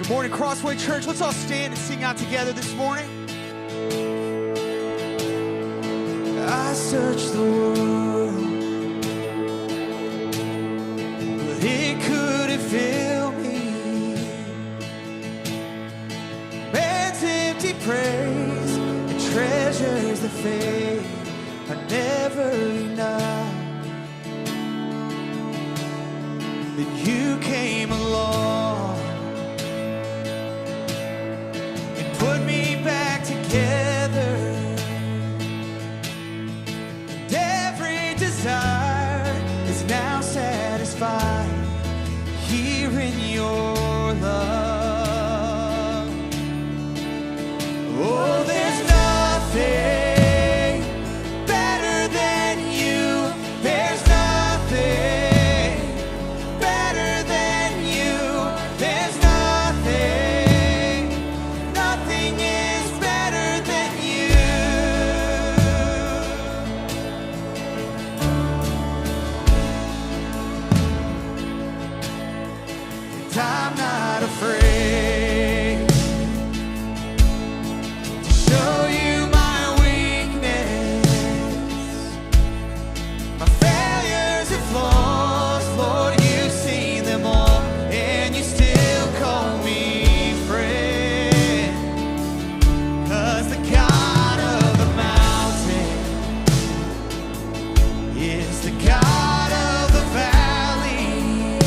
Good morning, Crossway Church. Let's all stand and sing out together this morning. I searched the world, but it couldn't fill me. Man's empty praise and treasures that fade are never enough. Then you came along and put me back together. And every desire is now satisfied here in your love. Oh, there's nothing better than you. There's nothing better than you. There's nothing, nothing is better than you. And I'm not afraid to show you my weakness, my failures and flaws. Lord, you've seen them all, and you still call me friend. 'Cause the God of the mountain is the God of the valley.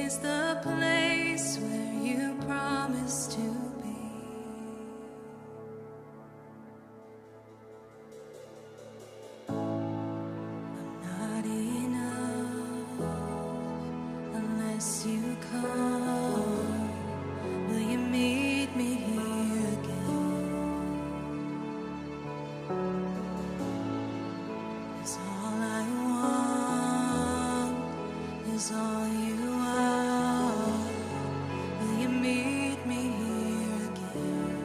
is the place where you promised to be. I'm not enough unless you come. Will you meet me here again? 'Cause all I want is all you are. Will you meet me here again?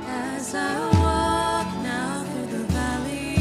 As I walk now through the valley,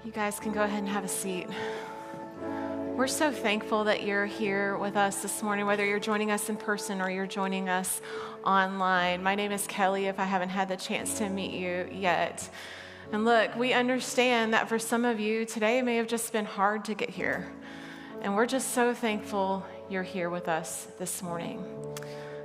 You guys can go ahead and have a seat. We're so thankful that you're here with us this morning, whether you're joining us in person or you're joining us online. My name is Kelly, if I haven't had the chance to meet you yet. And look, we understand that for some of you, today may have just been hard to get here. And we're just so thankful you're here with us this morning.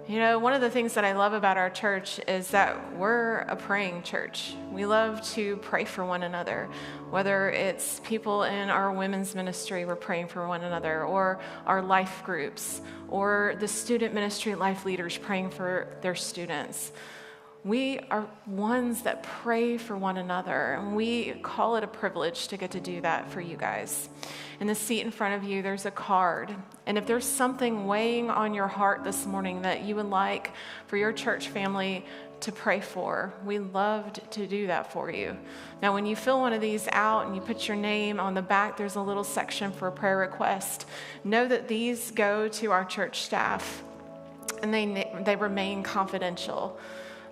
You know, one of the things that I love about our church is that we're a praying church. We love to pray for one another, whether it's people in our women's ministry, we're praying for one another, or our life groups, or the student ministry life leaders praying for their students. We are ones that pray for one another, and we call it a privilege to get to do that for you guys. In the seat in front of you, there's a card. And if there's something weighing on your heart this morning that you would like for your church family to pray for, we loved to do that for you. Now, when you fill one of these out and you put your name on the back, there's a little section for a prayer request. Know that these go to our church staff, and they remain confidential.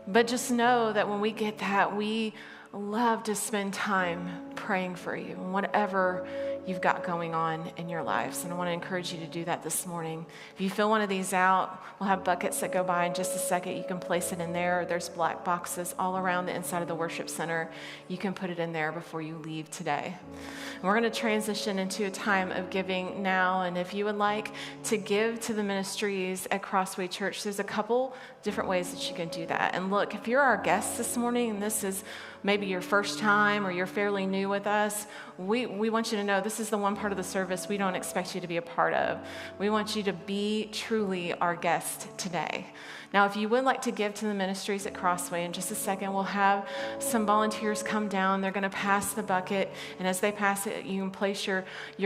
But just know that when we get that, we love to spend time praying for you, whatever you've got going on in your lives. And I want to encourage you to do that this morning. If you fill one of these out, we'll have buckets that go by in just a second. You can place it in there. There's black boxes all around the inside of the worship center. You can put it in there before you leave today. And we're going to transition into a time of giving now. And if you would like to give to the ministries at Crossway Church, there's a couple different ways that you can do that. And look, if you're our guest this morning, and this is maybe your first time or you're fairly new with us, we want you to know this is the one part of the service we don't expect you to be a part of. We want you to be truly our guest today. Now, if you would like to give to the ministries at Crossway, in just a second, we'll have some volunteers come down. They're going to pass the bucket, and as they pass it, you can place your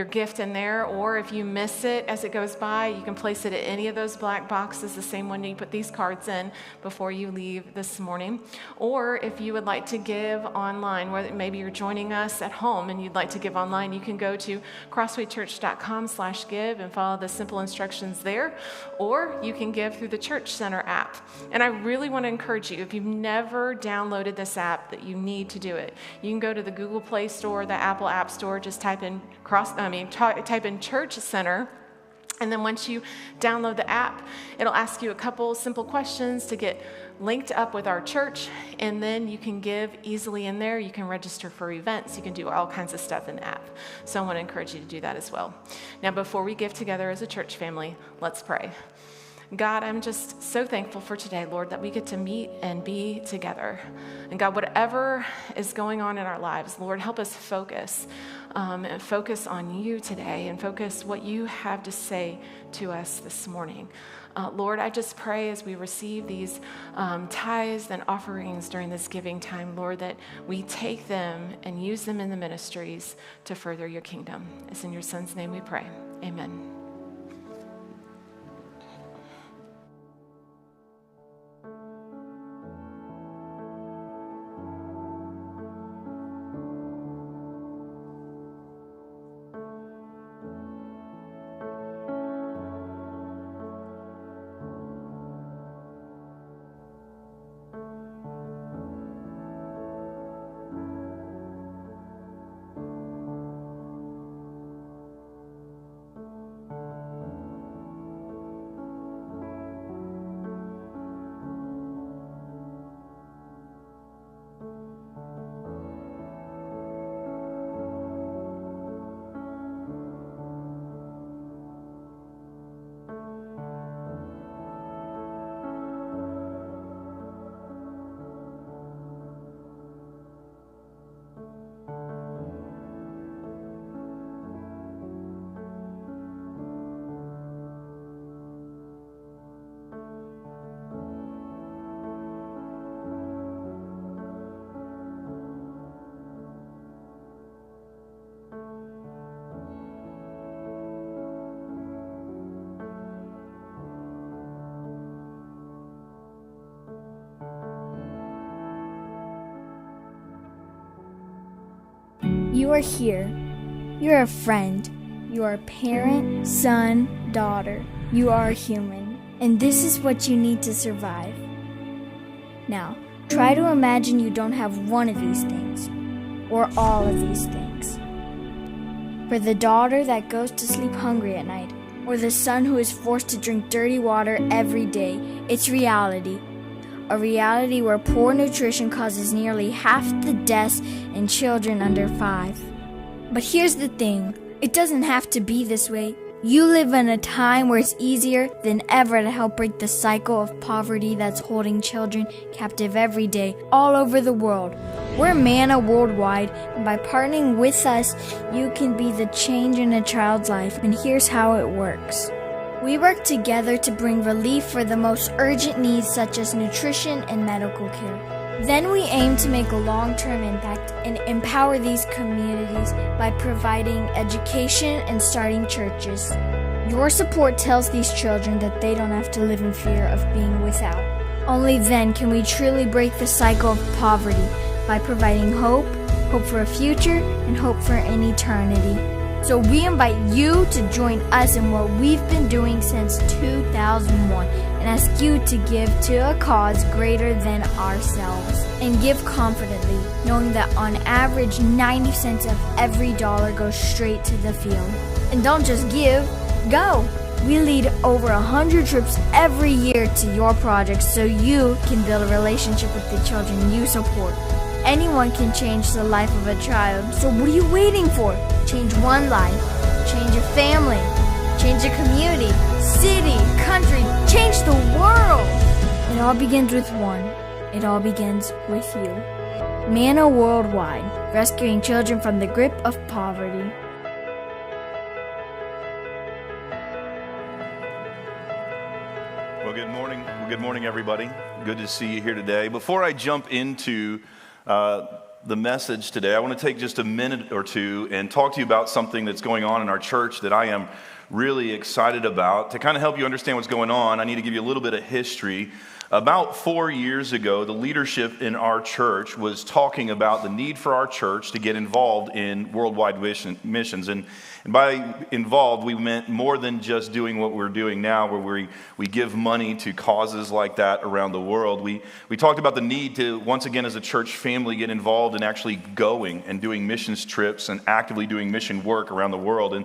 gift in there, or if you miss it as it goes by, you can place it at any of those black boxes, the same one you put these cards in before you leave this morning. Or if you would like to give online, whether maybe you're joining us at home and you'd like to give online, you can go to crosswaychurch.com/give and follow the simple instructions there, or you can give through the Church Center app. And I really want to encourage you, if you've never downloaded this app, that you need to do it. You can go to the Google Play Store, the Apple App Store, just type in Church Center. And then once you download the app, it'll ask you a couple simple questions to get linked up with our church, and then you can give easily in there. You can register for events. You can do all kinds of stuff in the app. So I want to encourage you to do that as well. Now, before we give together as a church family, let's pray. God, I'm just so thankful for today, Lord, that we get to meet and be together. And God, whatever is going on in our lives, Lord, help us focus on you today and focus what you have to say to us this morning. Lord, I just pray as we receive these tithes and offerings during this giving time, Lord, that we take them and use them in the ministries to further your kingdom. It's in your Son's name we pray. Amen. You are here. You are a friend. You are a parent, son, daughter. You are a human. And this is what you need to survive. Now, try to imagine you don't have one of these things, or all of these things. For the daughter that goes to sleep hungry at night, or the son who is forced to drink dirty water every day, it's reality. A reality where poor nutrition causes nearly half the deaths in children under 5. But here's the thing, it doesn't have to be this way. You live in a time where it's easier than ever to help break the cycle of poverty that's holding children captive every day all over the world. We're Manna Worldwide, and by partnering with us, you can be the change in a child's life, and here's how it works. We work together to bring relief for the most urgent needs such as nutrition and medical care. Then we aim to make a long-term impact and empower these communities by providing education and starting churches. Your support tells these children that they don't have to live in fear of being without. Only then can we truly break the cycle of poverty by providing hope for a future, and hope for an eternity. So we invite you to join us in what we've been doing since 2001 and ask you to give to a cause greater than ourselves. And give confidently, knowing that on average 90 cents of every dollar goes straight to the field. And don't just give, go! We lead over 100 trips every year to your projects so you can build a relationship with the children you support. Anyone can change the life of a child, so what are you waiting for? Change one life, change a family, change a community, city, country, change the world! It all begins with one. It all begins with you. Manna Worldwide, rescuing children from the grip of poverty. Well, good morning. Good morning, everybody. Good to see you here today. Before I jump into the message today, I want to take just a minute or two and talk to you about something that's going on in our church that I am really excited about. To kind of help you understand what's going on, I need to give you a little bit of history. About 4 years ago, the leadership in our church was talking about the need for our church to get involved in worldwide missions. And by involved, we meant more than just doing what we're doing now, where we give money to causes like that around the world. We talked about the need to, once again, as a church family, get involved in actually going and doing missions trips and actively doing mission work around the world. And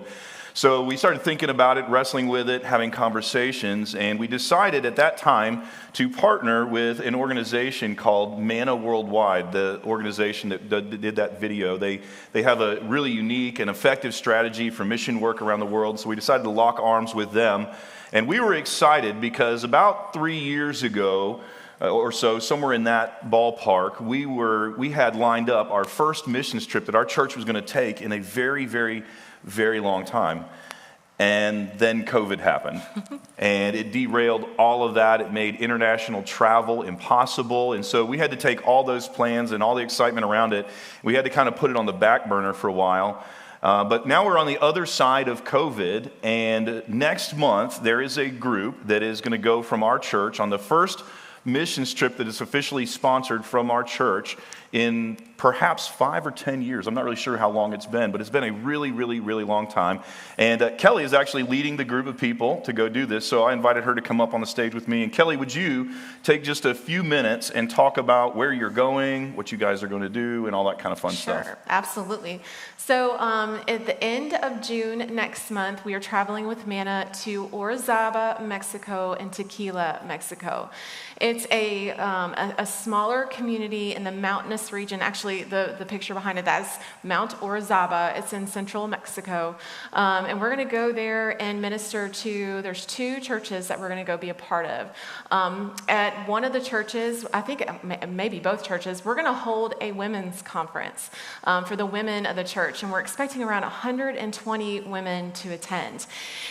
so we started thinking about it, wrestling with it, having conversations, and we decided at that time to partner with an organization called Manna Worldwide, the organization that did that video. They have a really unique and effective strategy for mission work around the world, so we decided to lock arms with them. And we were excited because about 3 years ago, or so, somewhere in that ballpark, we had lined up our first missions trip that our church was going to take in a very, very, very long time. And then COVID happened, and it derailed all of that. It made international travel impossible, and so we had to take all those plans and all the excitement around it. We had to kind of put it on the back burner for a while. But now we're on the other side of COVID, and next month there is a group that is going to go from our church on the first missions trip that is officially sponsored from our church in perhaps 5 or 10 years. I'm not really sure how long it's been, but it's been a really, really, really long time. And Kelly is actually leading the group of people to go do this, so I invited her to come up on the stage with me. And Kelly, would you take just a few minutes and talk about where you're going, what you guys are going to do, and all that kind of fun stuff? Sure, absolutely. So at the end of June next month, we are traveling with Manna to Orizaba, Mexico, and Tequila, Mexico. It's a smaller community in the mountainous region. Actually, the picture behind it, that's Mount Orizaba. It's in central Mexico. And we're going to go there and minister to, there's 2 churches that we're going to go be a part of. At one of the churches, I think maybe both churches, we're going to hold a women's conference for the women of the church. And we're expecting around 120 women to attend.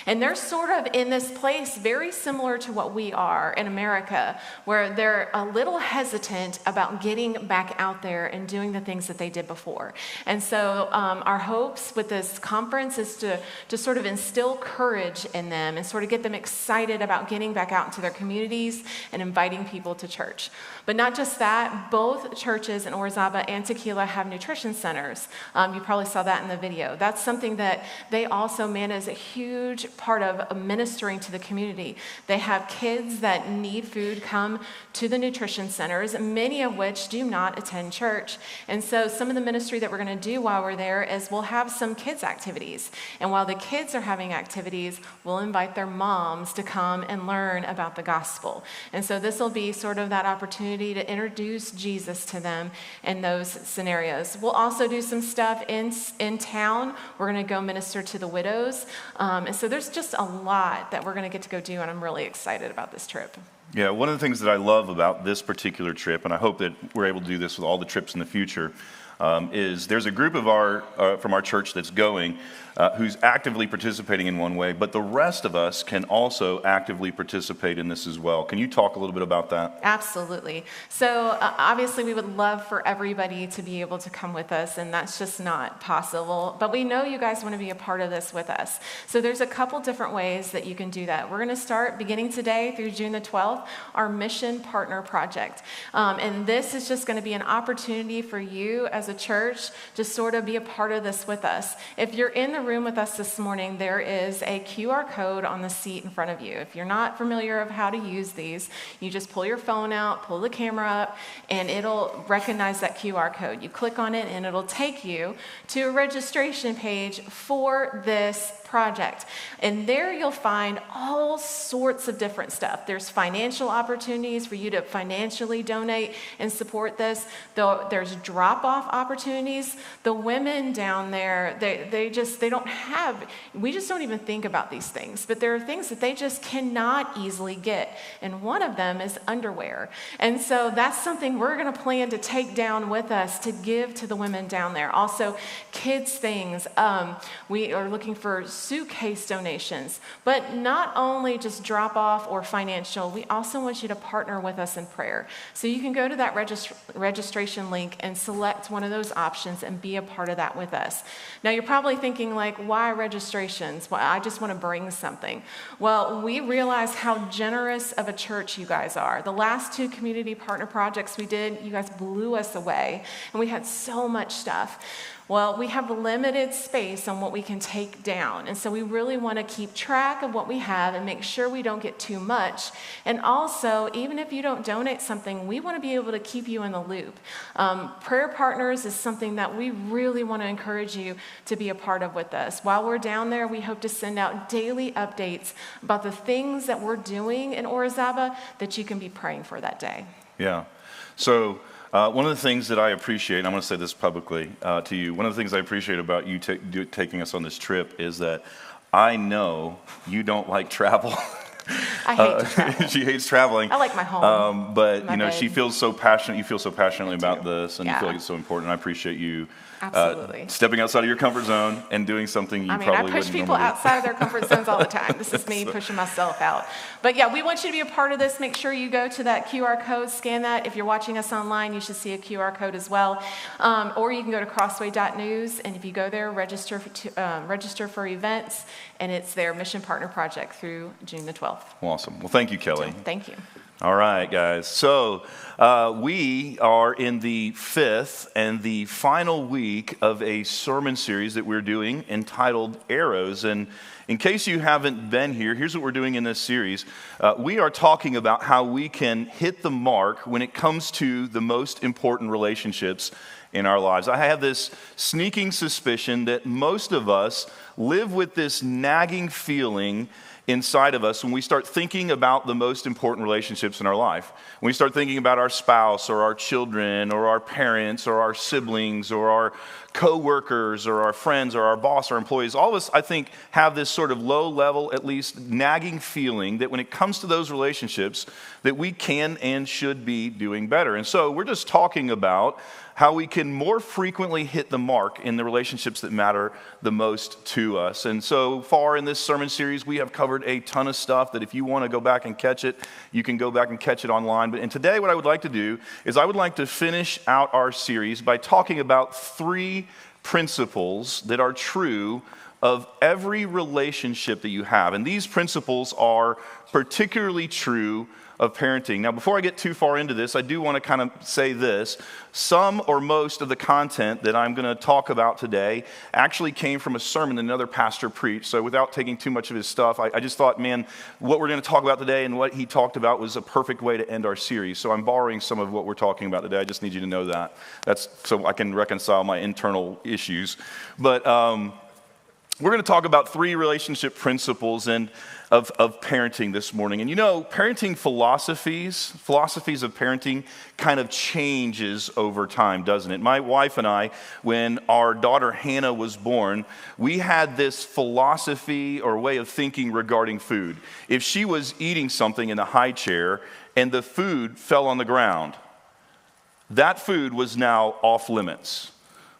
And they're sort of in this place very similar to what we are in America, where they're a little hesitant about getting back out there and doing the things that they did before. And so our hopes with this conference is to sort of instill courage in them and sort of get them excited about getting back out into their communities and inviting people to church. But not just that, both churches in Orizaba and Tequila have nutrition centers. You probably saw that in the video. That's something that they also, Manna is a huge part of ministering to the community. They have kids that need food come to the nutrition centers, many of which do not attend church. And so some of the ministry that we're going to do while we're there is we'll have some kids activities. And while the kids are having activities, we'll invite their moms to come and learn about the gospel. And so this will be sort of that opportunity to introduce Jesus to them in those scenarios. We'll also do some stuff in town. We're going to go minister to the widows. And so there's just a lot that we're going to get to go do, and I'm really excited about this trip. Yeah, one of the things that I love about this particular trip, and I hope that we're able to do this with all the trips in the future, is there's a group of from our church that's going who's actively participating in one way, but the rest of us can also actively participate in this as well. Can you talk a little bit about that? Absolutely. So obviously we would love for everybody to be able to come with us, and that's just not possible. But we know you guys want to be a part of this with us. So there's a couple different ways that you can do that. We're going to start beginning today through June the 12th, our Mission Partner Project. And this is just going to be an opportunity for you as a church to sort of be a part of this with us. If you're in the room with us this morning, there is a QR code on the seat in front of you. If you're not familiar of how to use these, you just pull your phone out, pull the camera up, and it'll recognize that QR code. You click on it, and it'll take you to a registration page for this project. And there you'll find all sorts of different stuff. There's financial opportunities for you to financially donate and support this. There's drop-off opportunities. The women down there, they don't have, we just don't even think about these things, but there are things that they just cannot easily get. And one of them is underwear. And so that's something we're going to plan to take down with us to give to the women down there. Also, kids things. We are looking for suitcase donations, but not only just drop off or financial, we also want you to partner with us in prayer. So you can go to that registration link and select one of those options and be a part of that with us. Now you're probably thinking like, why registrations? Well, I just want to bring something. Well, we realize how generous of a church you guys are. The last 2 community partner projects we did, you guys blew us away, and we had so much stuff. Well, we have limited space on what we can take down, and so we really want to keep track of what we have and make sure we don't get too much. And also, even if you don't donate something, we want to be able to keep you in the loop. Prayer Partners is something that we really want to encourage you to be a part of with us. While we're down there, we hope to send out daily updates about the things that we're doing in Orizaba that you can be praying for that day. Yeah. So one of the things that I appreciate, and I'm going to say this publicly to you, one of the things I appreciate about you taking us on this trip is that I know you don't like travel. I hate to travel. She hates traveling. I like my home. But my you know, bed. she feels so passionate. You feel so passionately about this, and you Yeah. feel like it's so important. I appreciate you Absolutely. stepping outside of your comfort zone and doing something you I mean, probably I push wouldn't people normally do. outside of their comfort zones all the time. This is me pushing myself out. But yeah, we want you to be a part of this. Make sure you go to that QR code, scan that. If you're watching us online, you should see a QR code as well. Or you can go to crossway.news, and if you go there, register for events, and it's their Mission Partner Project through June the 12th. Awesome. Well, thank you, Kelly. Thank you. All right, guys. So we are in the 5th and the final week of a sermon series that we're doing entitled Arrows. And in case you haven't been here, here's what we're doing in this series. We are talking about how we can hit the mark when it comes to the most important relationships in our lives. I have this sneaking suspicion that most of us live with this nagging feeling inside of us when we start thinking about the most important relationships in our life. When we start thinking about our spouse or our children or our parents or our siblings or our co-workers or our friends or our boss or employees, all of us, I think, have this sort of low level, at least nagging feeling that when it comes to those relationships, that we can and should be doing better. And so we're just talking about how we can more frequently hit the mark in the relationships that matter the most to us. And so far in this sermon series, we have covered a ton of stuff that if you want to go back and catch it, you can go back and catch it online. And today what I would like to do is I would like to finish out our series by talking about 3 principles that are true of every relationship that you have. And these principles are particularly true of parenting. Now, before I get too far into this, I do want to kind of say this. Some or most of the content that I'm going to talk about today actually came from a sermon that another pastor preached. So without taking too much of his stuff, I just thought, man, what we're going to talk about today and what he talked about was a perfect way to end our series. So I'm borrowing some of what we're talking about today. I just need you to know that. That's so I can reconcile my internal issues. But we're going to talk about 3 relationship principles of parenting this morning. And you know, parenting philosophies of parenting kind of changes over time, doesn't it? My wife and I, when our daughter Hannah was born, we had this philosophy or way of thinking regarding food. If she was eating something in a high chair and the food fell on the ground, that food was now off limits.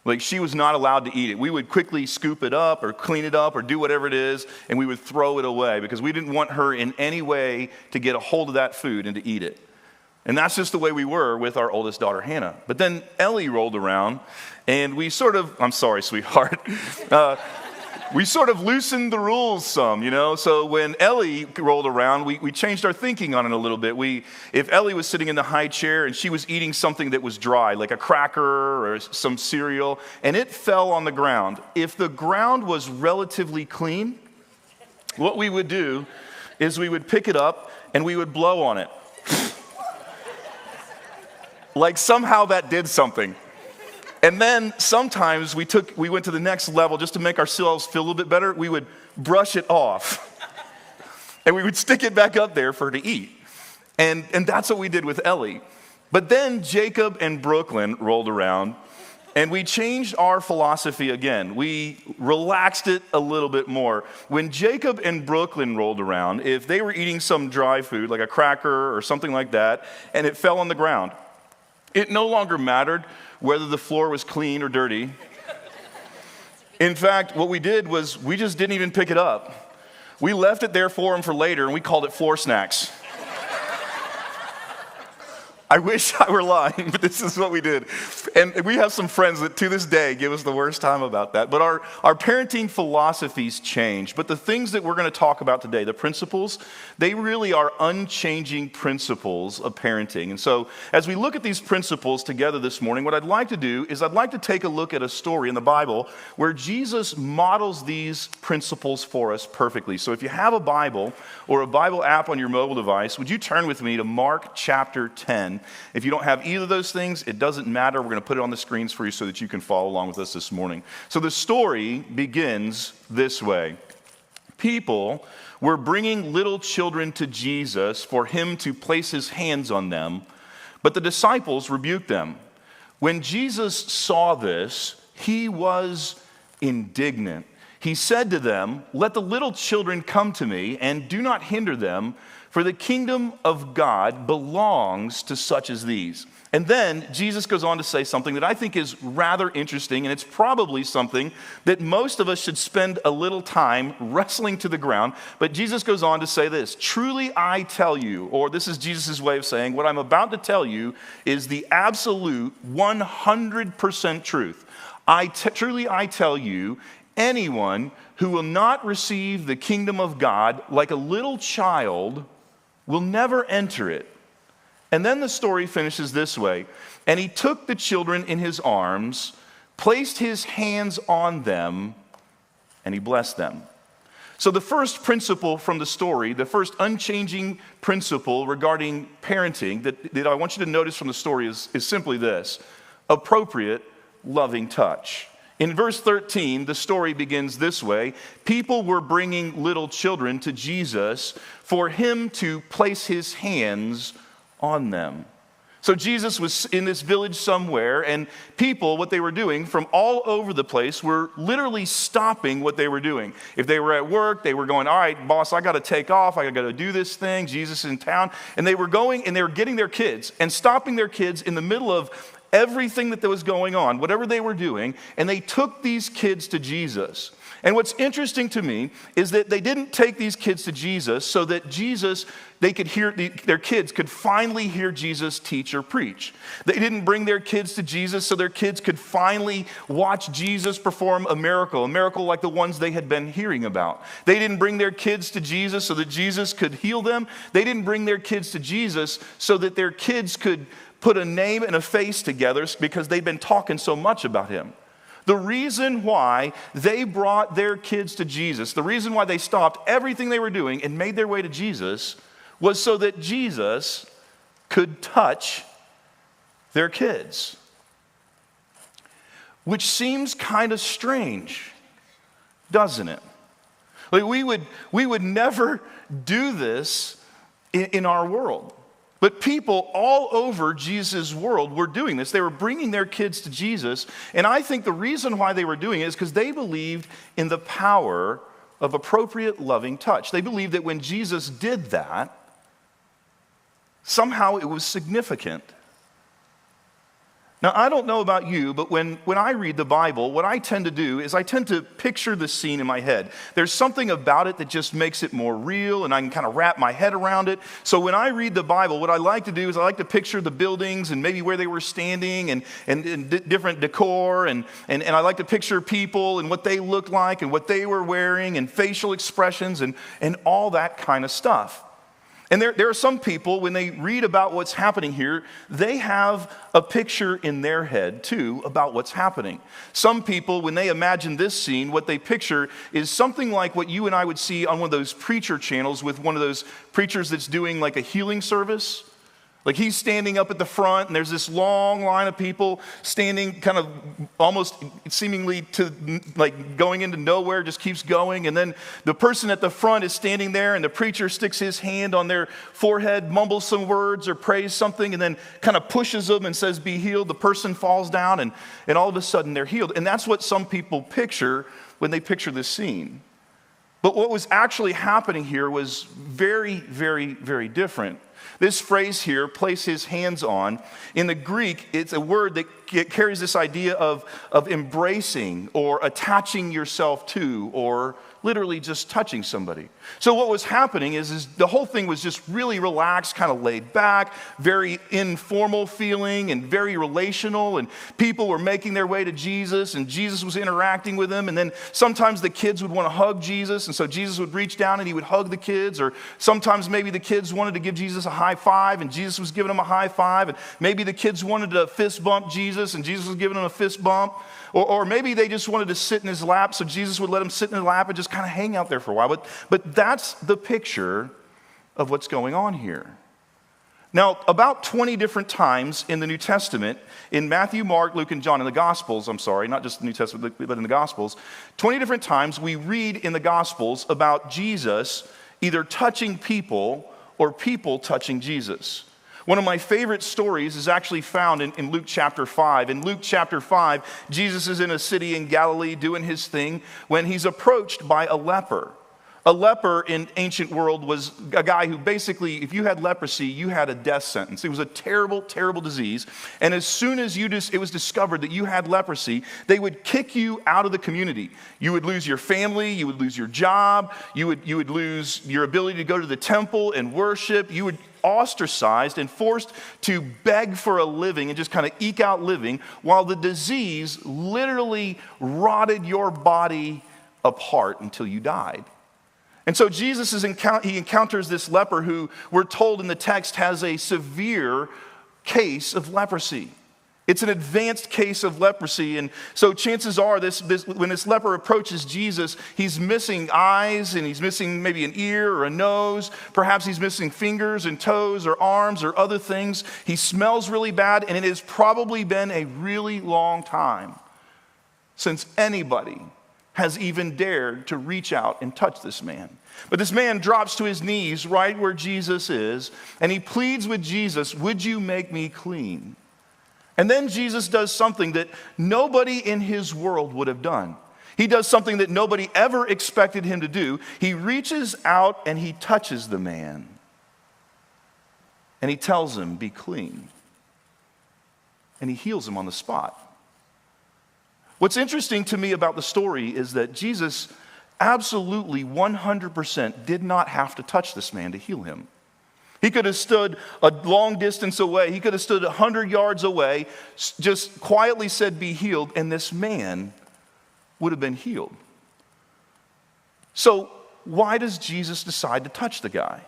Like, she was not allowed to eat it. We would quickly scoop it up or clean it up or do whatever it is, and we would throw it away because we didn't want her in any way to get a hold of that food and to eat it. And that's just the way we were with our oldest daughter, Hannah. But then Ellie rolled around, and we sort of, I'm sorry, sweetheart, we sort of loosened the rules some, you know? So when Ellie rolled around, we changed our thinking on it a little bit. If Ellie was sitting in the high chair and she was eating something that was dry, like a cracker or some cereal, and it fell on the ground, if the ground was relatively clean, what we would do is we would pick it up and we would blow on it. Like somehow that did something. And then sometimes we went to the next level just to make ourselves feel a little bit better. We would brush it off. And we would stick it back up there for her to eat. And that's what we did with Ellie. But then Jacob and Brooklyn rolled around, and we changed our philosophy again. We relaxed it a little bit more. When Jacob and Brooklyn rolled around, if they were eating some dry food, like a cracker or something like that, and it fell on the ground, it no longer mattered whether the floor was clean or dirty. In fact, what we did was we just didn't even pick it up. We left it there for them for later, and we called it floor snacks. I wish I were lying, but this is what we did. And we have some friends that to this day give us the worst time about that. But our parenting philosophies change. But the things that we're going to talk about today, the principles, they really are unchanging principles of parenting. And so as we look at these principles together this morning, what I'd like to do is I'd like to take a look at a story in the Bible where Jesus models these principles for us perfectly. So if you have a Bible or a Bible app on your mobile device, would you turn with me to Mark chapter 10? If you don't have either of those things, it doesn't matter. We're going to put it on the screens for you so that you can follow along with us this morning. So the story begins this way. People were bringing little children to Jesus for him to place his hands on them, but the disciples rebuked them. When Jesus saw this, he was indignant. He said to them, "Let the little children come to me, and do not hinder them, for the kingdom of God belongs to such as these." And then Jesus goes on to say something that I think is rather interesting, and it's probably something that most of us should spend a little time wrestling to the ground. But Jesus goes on to say this, "Truly I tell you," or this is Jesus' way of saying, what I'm about to tell you is the absolute 100% truth. Truly I tell you, anyone who will not receive the kingdom of God like a little child will never enter it. And then the story finishes this way. And he took the children in his arms, placed his hands on them, and he blessed them. So the first principle from the story, the first unchanging principle regarding parenting that I want you to notice from the story is simply this: appropriate, loving touch. In verse 13, the story begins this way. People were bringing little children to Jesus for him to place his hands on them. So Jesus was in this village somewhere, and people, what they were doing from all over the place, were literally stopping what they were doing. If they were at work, they were going, "All right, boss, I got to take off. I got to do this thing. Jesus is in town." And they were going, and they were getting their kids and stopping their kids in the middle of everything that was going on, whatever they were doing, and they took these kids to Jesus. And what's interesting to me is that they didn't take these kids to Jesus so that they could hear, their kids could finally hear Jesus teach or preach. They didn't bring their kids to Jesus so their kids could finally watch Jesus perform a miracle like the ones they had been hearing about. They didn't bring their kids to Jesus so that Jesus could heal them. They didn't bring their kids to Jesus so that their kids could put a name and a face together because they'd been talking so much about him. The reason why they brought their kids to Jesus, the reason why they stopped everything they were doing and made their way to Jesus was so that Jesus could touch their kids. Which seems kind of strange, doesn't it? Like we would never do this in our world. But people all over Jesus' world were doing this. They were bringing their kids to Jesus. And I think the reason why they were doing it is because they believed in the power of appropriate loving touch. They believed that when Jesus did that, somehow it was significant. Now, I don't know about you, but when I read the Bible, what I tend to do is I tend to picture the scene in my head. There's something about it that just makes it more real, and I can kind of wrap my head around it. So when I read the Bible, what I like to do is I like to picture the buildings and maybe where they were standing and different decor, and I like to picture people and what they looked like and what they were wearing and facial expressions and all that kind of stuff. And there are some people, when they read about what's happening here, they have a picture in their head, too, about what's happening. Some people, when they imagine this scene, what they picture is something like what you and I would see on one of those preacher channels with one of those preachers that's doing like a healing service. Like he's standing up at the front, and there's this long line of people standing kind of almost seemingly to like going into nowhere, just keeps going. And then the person at the front is standing there, and the preacher sticks his hand on their forehead, mumbles some words or prays something, and then kind of pushes them and says, "Be healed." The person falls down, and all of a sudden they're healed. And that's what some people picture when they picture this scene. But what was actually happening here was very, very, very different. This phrase here, place his hands on, in the Greek, it's a word that carries this idea of embracing or attaching yourself to, or literally just touching somebody. So what was happening is the whole thing was just really relaxed, kind of laid back, very informal feeling and very relational, and people were making their way to Jesus, and Jesus was interacting with them, and then sometimes the kids would want to hug Jesus, and so Jesus would reach down and he would hug the kids, or sometimes maybe the kids wanted to give Jesus a high five, and Jesus was giving them a high five, and maybe the kids wanted to fist bump Jesus, and Jesus was giving them a fist bump, or maybe they just wanted to sit in his lap, so Jesus would let them sit in his lap and just kind of hang out there for a while. But that's the picture of what's going on here. Now, about 20 different times in the New Testament, in Matthew, Mark, Luke, and John, in the Gospels, I'm sorry, not just the New Testament, but in the Gospels, 20 different times we read in the Gospels about Jesus either touching people or people touching Jesus. One of my favorite stories is actually found in Luke chapter 5. In Luke chapter 5, Jesus is in a city in Galilee doing his thing when he's approached by a leper. A leper in ancient world was a guy who basically, if you had leprosy, you had a death sentence. It was a terrible, terrible disease. And as soon as it was discovered that you had leprosy, they would kick you out of the community. You would lose your family, you would lose your job, you would lose your ability to go to the temple and worship. You would ostracized and forced to beg for a living and just kind of eke out living while the disease literally rotted your body apart until you died. And so Jesus he encounters this leper who we're told in the text has a severe case of leprosy. It's an advanced case of leprosy, and so chances are when this leper approaches Jesus, he's missing eyes, and he's missing maybe an ear or a nose. Perhaps he's missing fingers and toes or arms or other things. He smells really bad, and it has probably been a really long time since anybody has even dared to reach out and touch this man. But this man drops to his knees right where Jesus is, and he pleads with Jesus, "Would you make me clean?" And then Jesus does something that nobody in his world would have done. He does something that nobody ever expected him to do. He reaches out and he touches the man. And he tells him, "Be clean." And he heals him on the spot. What's interesting to me about the story is that Jesus absolutely 100% did not have to touch this man to heal him. He could have stood a long distance away. He could have stood 100 yards away, just quietly said, "Be healed," and this man would have been healed. So why does Jesus decide to touch the guy?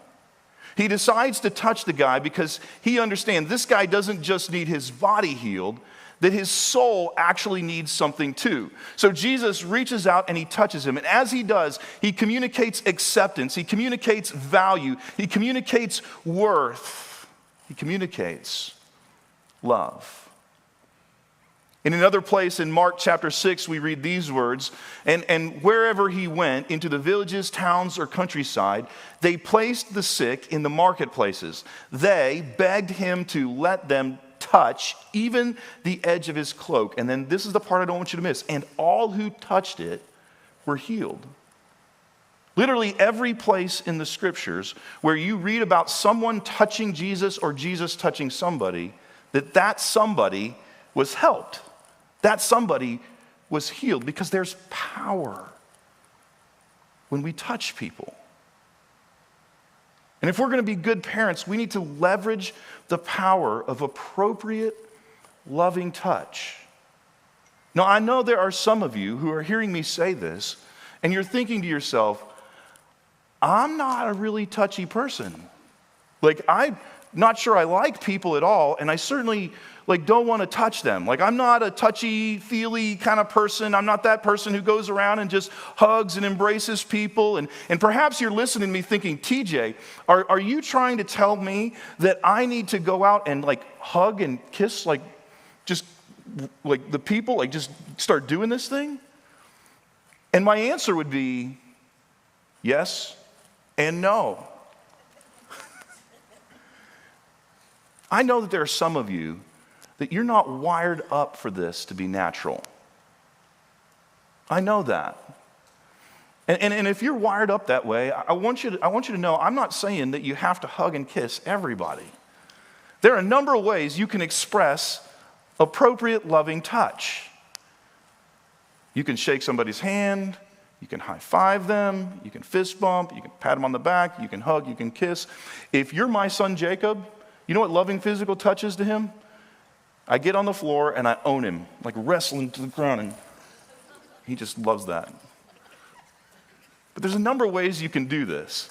He decides to touch the guy because he understands this guy doesn't just need his body healed, that his soul actually needs something too. So Jesus reaches out and he touches him. And as he does, he communicates acceptance. He communicates value. He communicates worth. He communicates love. In another place in Mark chapter 6, we read these words, and wherever he went, into the villages, towns, or countryside, they placed the sick in the marketplaces. They begged him to let them touch even the edge of his cloak. And then this is the part I don't want you to miss. And all who touched it were healed. Literally every place in the scriptures where you read about someone touching Jesus or Jesus touching somebody, that somebody was helped. That somebody was healed, because there's power when we touch people. And if we're going to be good parents, we need to leverage the power of appropriate, loving touch. Now, I know there are some of you who are hearing me say this, and you're thinking to yourself, I'm not a really touchy person. I'm not sure I like people at all, and I certainly don't want to touch them. I'm not a touchy-feely kind of person. I'm not that person who goes around and just hugs and embraces people. And perhaps you're listening to me thinking, TJ, are you trying to tell me that I need to go out and hug and kiss the people, just start doing this thing? And my answer would be yes and no. I know that there are some of you that you're not wired up for this to be natural. I know that. And if you're wired up that way, I want you to know I'm not saying that you have to hug and kiss everybody. There are a number of ways you can express appropriate loving touch. You can shake somebody's hand, you can high five them, you can fist bump, you can pat them on the back, you can hug, you can kiss. If you're my son Jacob, you know what loving physical touch is to him? I get on the floor and I own him, wrestling to the ground, and he just loves that. But there's a number of ways you can do this.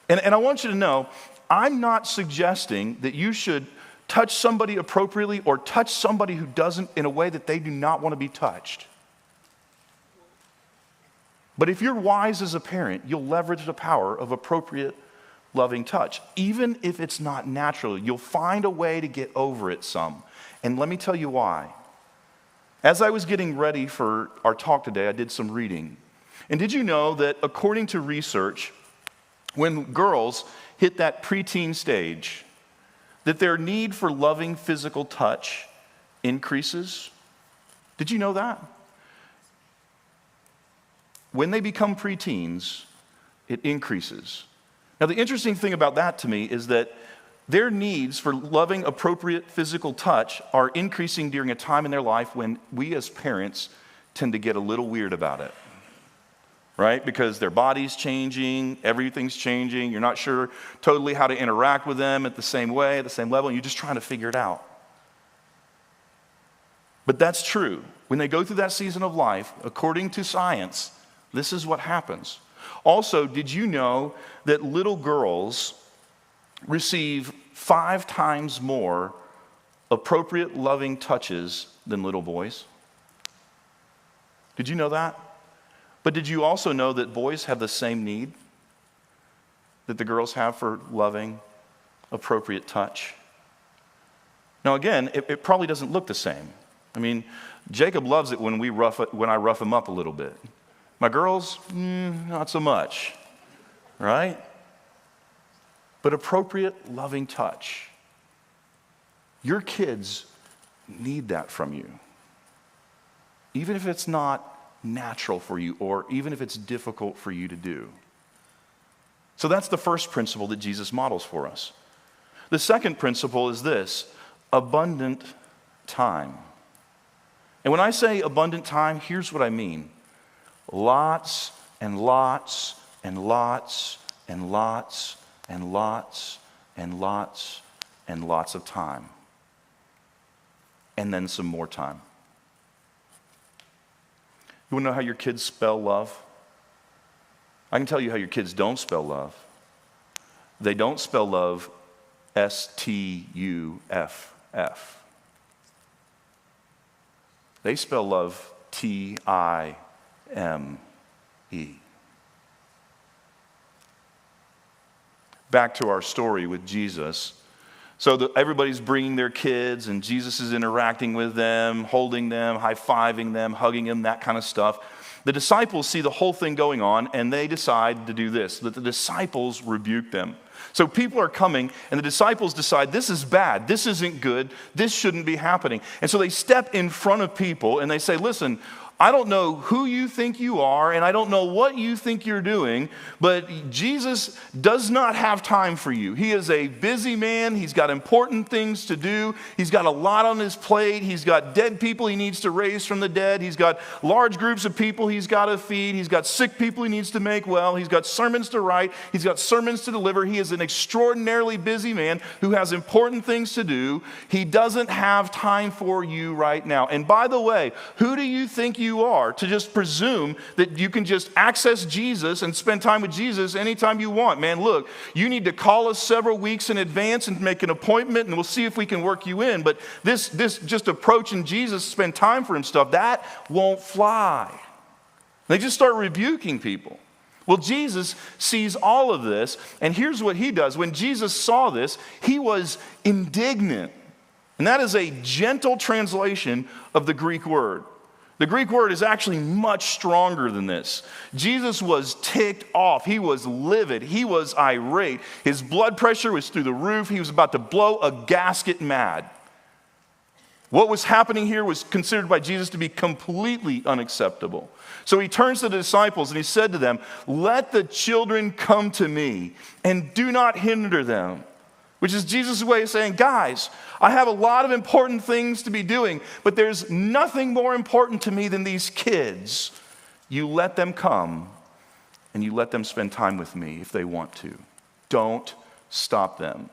And I want you to know, I'm not suggesting that you should touch somebody appropriately or touch somebody who doesn't in a way that they do not want to be touched. But if you're wise as a parent, you'll leverage the power of appropriate loving touch. Even if it's not natural, you'll find a way to get over it some. And let me tell you why. As I was getting ready for our talk today, I did some reading. And did you know that according to research, when girls hit that preteen stage, that their need for loving physical touch increases? Did you know that? When they become preteens, it increases. Now, the interesting thing about that to me is that their needs for loving, appropriate physical touch are increasing during a time in their life when we as parents tend to get a little weird about it, right? Because their body's changing, everything's changing, you're not sure totally how to interact with them at the same way, at the same level, and you're just trying to figure it out. But that's true. When they go through that season of life, according to science, this is what happens. Also, did you know that little girls receive 5 times more appropriate loving touches than little boys? Did you know that? But did you also know that boys have the same need that the girls have for loving, appropriate touch? Now again, it probably doesn't look the same. I mean, Jacob loves it when I rough him up a little bit. My girls, not so much, right? But appropriate, loving touch. Your kids need that from you. Even if it's not natural for you, or even if it's difficult for you to do. So that's the first principle that Jesus models for us. The second principle is this: abundant time. And when I say abundant time, here's what I mean. Lots and lots and lots and lots and lots and lots and lots of time. And then some more time. You want to know how your kids spell love? I can tell you how your kids don't spell love. They don't spell love S-T-U-F-F. They spell love T-I-M-E. Back to our story with Jesus. So everybody's bringing their kids, and Jesus is interacting with them, holding them, high-fiving them, hugging them, that kind of stuff. The disciples see the whole thing going on, and they decide to do this, that the disciples rebuke them. So people are coming, and the disciples decide, this is bad, this isn't good, this shouldn't be happening. And so they step in front of people, and they say, listen, I don't know who you think you are, and I don't know what you think you're doing, but Jesus does not have time for you. He is a busy man. He's got important things to do. He's got a lot on his plate. He's got dead people he needs to raise from the dead. He's got large groups of people he's got to feed. He's got sick people he needs to make well. He's got sermons to write. He's got sermons to deliver. He is an extraordinarily busy man who has important things to do. He doesn't have time for you right now. And by the way, who do you think you are to just presume that you can just access Jesus and spend time with Jesus anytime you want? Man, look, you need to call us several weeks in advance and make an appointment, and we'll see if we can work you in. But this just approaching Jesus, spend time for him stuff, that won't fly. They just start rebuking people. Well, Jesus sees all of this, and here's what he does. When Jesus saw this, he was indignant. And that is a gentle translation of the Greek word. The Greek word is actually much stronger than this. Jesus was ticked off. He was livid. He was irate. His blood pressure was through the roof. He was about to blow a gasket mad. What was happening here was considered by Jesus to be completely unacceptable. So he turns to the disciples and he said to them, "Let the children come to me and do not hinder them." Which is Jesus' way of saying, guys, I have a lot of important things to be doing, but there's nothing more important to me than these kids. You let them come, and you let them spend time with me if they want to. Don't stop them.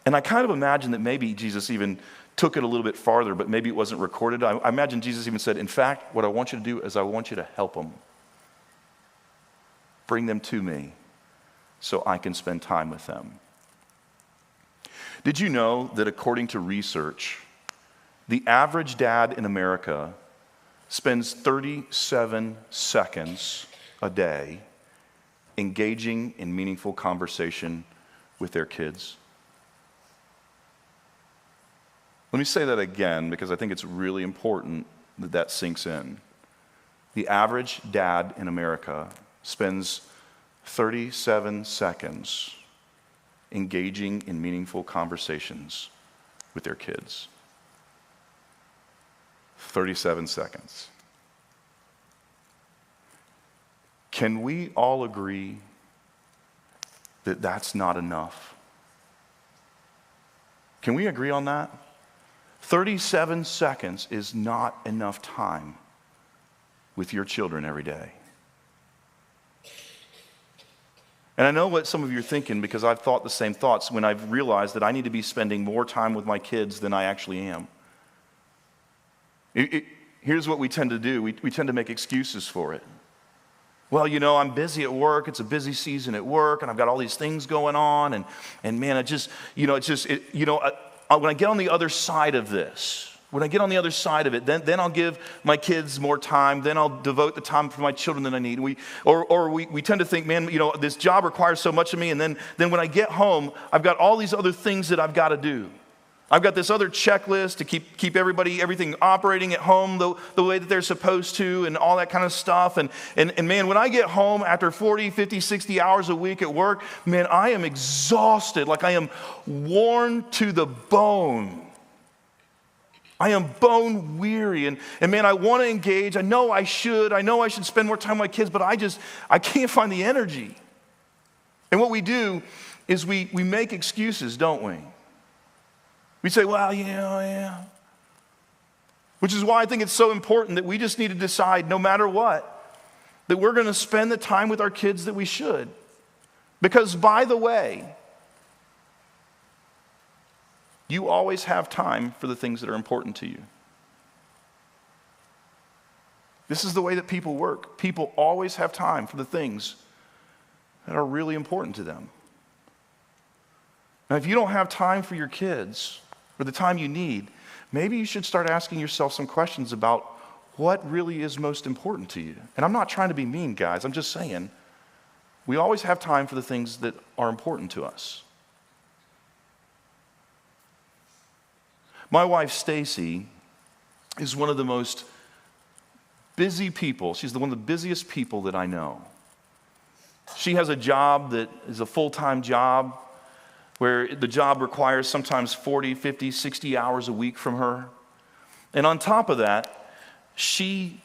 And I kind of imagine that maybe Jesus even took it a little bit farther, but maybe it wasn't recorded. I imagine Jesus even said, in fact, what I want you to do is I want you to help them. Bring them to me, so I can spend time with them. Did you know that according to research, the average dad in America spends 37 seconds a day engaging in meaningful conversation with their kids? Let me say that again because I think it's really important that that sinks in. The average dad in America spends 37 seconds engaging in meaningful conversations with their kids. 37 seconds. Can we all agree that that's not enough? Can we agree on that? 37 seconds is not enough time with your children every day. And I know what some of you are thinking because I've thought the same thoughts when I've realized that I need to be spending more time with my kids than I actually am. Here's what we tend to do. We tend to make excuses for it. Well, you know, I'm busy at work. It's a busy season at work, and I've got all these things going on. And man, when I get on the other side of this, when I get on the other side of it, then I'll give my kids more time. Then I'll devote the time for my children that I need. We tend to think, man, you know, this job requires so much of me. And then when I get home, I've got all these other things that I've got to do. I've got this other checklist to keep everything operating at home the way that they're supposed to and all that kind of stuff. And man, when I get home after 40, 50, 60 hours a week at work, man, I am exhausted. Like I am worn to the bone. I am bone weary, and man, I want to engage. I know I should spend more time with my kids, but I can't find the energy. And what we do is we make excuses, don't we? We say, well, yeah. Which is why I think it's so important that we just need to decide, no matter what, that we're going to spend the time with our kids that we should. Because, by the way, you always have time for the things that are important to you. This is the way that people work. People always have time for the things that are really important to them. Now, if you don't have time for your kids, or the time you need, maybe you should start asking yourself some questions about what really is most important to you. And I'm not trying to be mean, guys. I'm just saying, we always have time for the things that are important to us. My wife, Stacy, is one of the most busy people. She's one of the busiest people that I know. She has a job that is a full-time job where the job requires sometimes 40, 50, 60 hours a week from her. And on top of that, she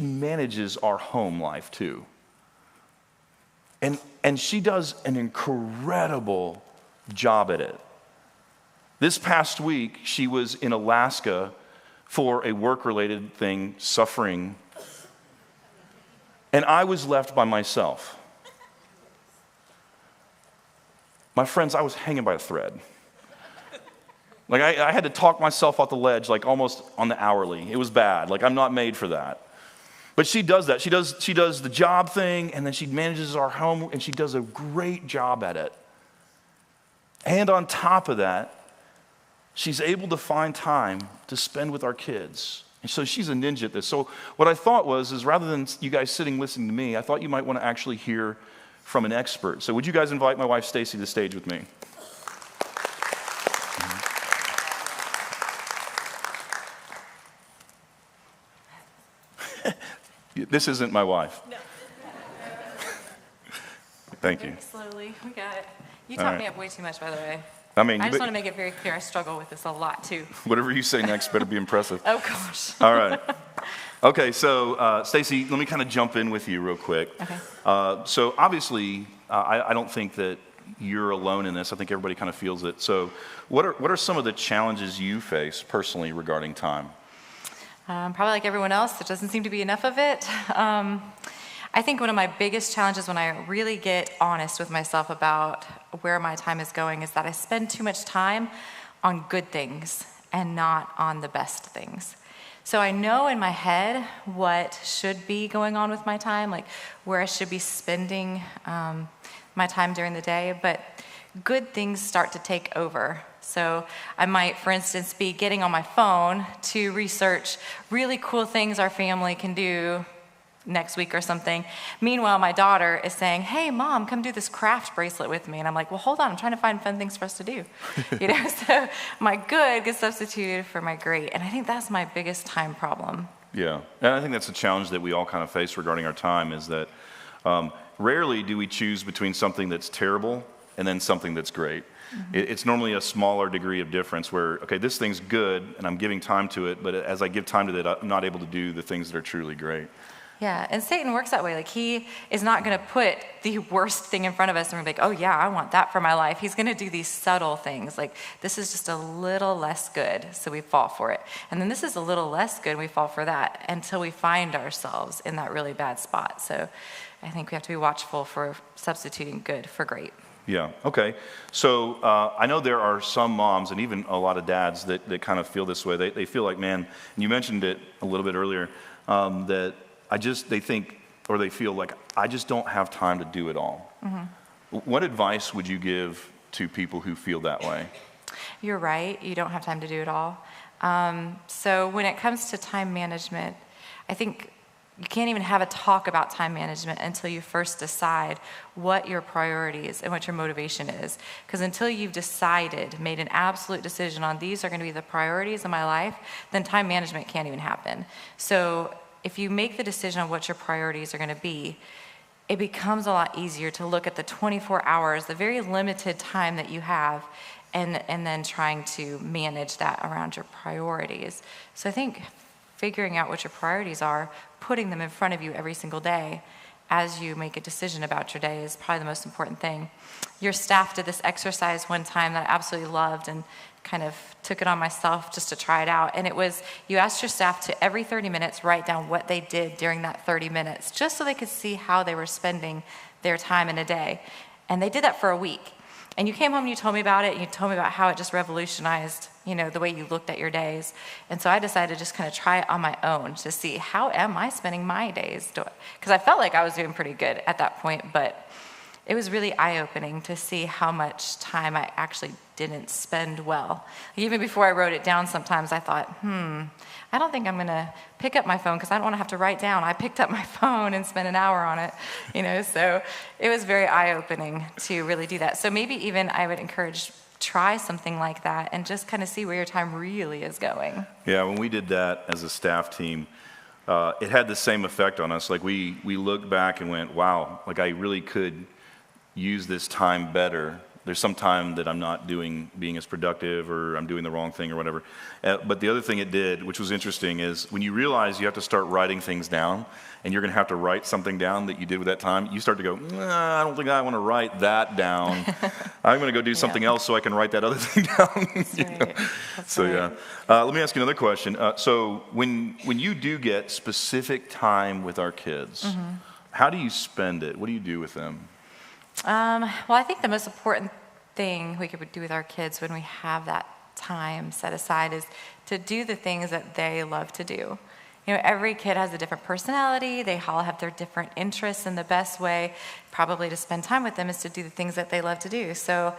manages our home life too. And she does an incredible job at it. This past week, she was in Alaska for a work-related thing, suffering. And I was left by myself. My friends, I was hanging by a thread. Like, I had to talk myself off the ledge, like almost on the hourly. It was bad. Like, I'm not made for that. But she does that. She does the job thing, and then she manages our home, and she does a great job at it. And on top of that, she's able to find time to spend with our kids. And so she's a ninja at this. So what I thought is rather than you guys sitting listening to me, I thought you might want to actually hear from an expert. So would you guys invite my wife Stacy to the stage with me? This isn't my wife. No. Thank you. Slowly, we got it. You talk me up way too much, by the way. I mean, I just want to make it very clear I struggle with this a lot, too. Whatever you say next better be impressive. Oh, gosh. All right. Okay, so Stacy, let me kind of jump in with you real quick. Okay. So obviously, I don't think that you're alone in this. I think everybody kind of feels it. So what are some of the challenges you face personally regarding time? Probably like everyone else, there doesn't seem to be enough of it. I think one of my biggest challenges when I really get honest with myself about where my time is going is that I spend too much time on good things and not on the best things. So I know in my head what should be going on with my time, like where I should be spending my time during the day, but good things start to take over. So I might, for instance, be getting on my phone to research really cool things our family can do next week or something. Meanwhile, my daughter is saying, "Hey, Mom, come do this craft bracelet with me." And I'm like, "Well, hold on, I'm trying to find fun things for us to do." So my good gets substituted for my great. And I think that's my biggest time problem. Yeah, and I think that's a challenge that we all kind of face regarding our time is that rarely do we choose between something that's terrible and then something that's great. Mm-hmm. It's normally a smaller degree of difference where, okay, this thing's good and I'm giving time to it, but as I give time to it, I'm not able to do the things that are truly great. Yeah, and Satan works that way. Like, he is not going to put the worst thing in front of us and we're like, "Oh yeah, I want that for my life." He's going to do these subtle things. Like, this is just a little less good, so we fall for it. And then this is a little less good, and we fall for that until we find ourselves in that really bad spot. So I think we have to be watchful for substituting good for great. Yeah, okay. So I know there are some moms and even a lot of dads that kind of feel this way. They feel like, man, and you mentioned it a little bit earlier, that they think, or they feel like, I just don't have time to do it all. Mm-hmm. What advice would you give to people who feel that way? You're right. You don't have time to do it all. So when it comes to time management, I think you can't even have a talk about time management until you first decide what your priorities and what your motivation is. Because until you've decided, made an absolute decision on these are going to be the priorities of my life, then time management can't even happen. So if you make the decision on what your priorities are going to be, it becomes a lot easier to look at the 24 hours, the very limited time that you have, and then trying to manage that around your priorities. So I think figuring out what your priorities are, putting them in front of you every single day as you make a decision about your day is probably the most important thing. Your staff did this exercise one time that I absolutely loved, and kind of took it on myself just to try it out. And it was, you asked your staff to every 30 minutes write down what they did during that 30 minutes, just so they could see how they were spending their time in a day. And they did that for a week. And you came home and you told me about it, and you told me about how it just revolutionized, the way you looked at your days. And so I decided to just kind of try it on my own to see, how am I spending my days? Because I felt like I was doing pretty good at that point, but it was really eye-opening to see how much time I actually didn't spend well. Even before I wrote it down, sometimes I thought, I don't think I'm going to pick up my phone because I don't want to have to write down. I picked up my phone and spent an hour on it, so it was very eye-opening to really do that. So maybe even I would encourage, try something like that and just kind of see where your time really is going. Yeah, when we did that as a staff team, it had the same effect on us. Like we looked back and went, wow, like I really could use this time better. There's some time that I'm not being as productive, or I'm doing the wrong thing or whatever. But the other thing it did, which was interesting, is when you realize you have to start writing things down, and you're going to have to write something down that you did with that time, you start to go, I don't think I want to write that down. I'm going to go do something else so I can write that other thing down. Right. Let me ask you another question. So when you do get specific time with our kids, how do you spend it? What do you do with them? Well, I think the most important thing we could do with our kids when we have that time set aside is to do the things that they love to do. Every kid has a different personality. They all have their different interests, and the best way probably to spend time with them is to do the things that they love to do. So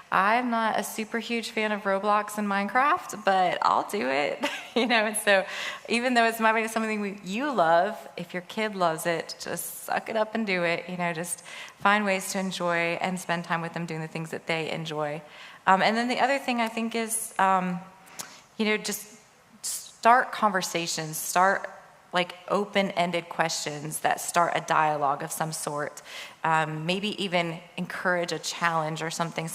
I'm not a super huge fan of Roblox and Minecraft, but I'll do it, and so even though it's might be something you love, if your kid loves it, just suck it up and do it, just find ways to enjoy and spend time with them doing the things that they enjoy. And then the other thing I think is, just start conversations, start like open-ended questions that start a dialogue of some sort. Maybe even encourage a challenge or something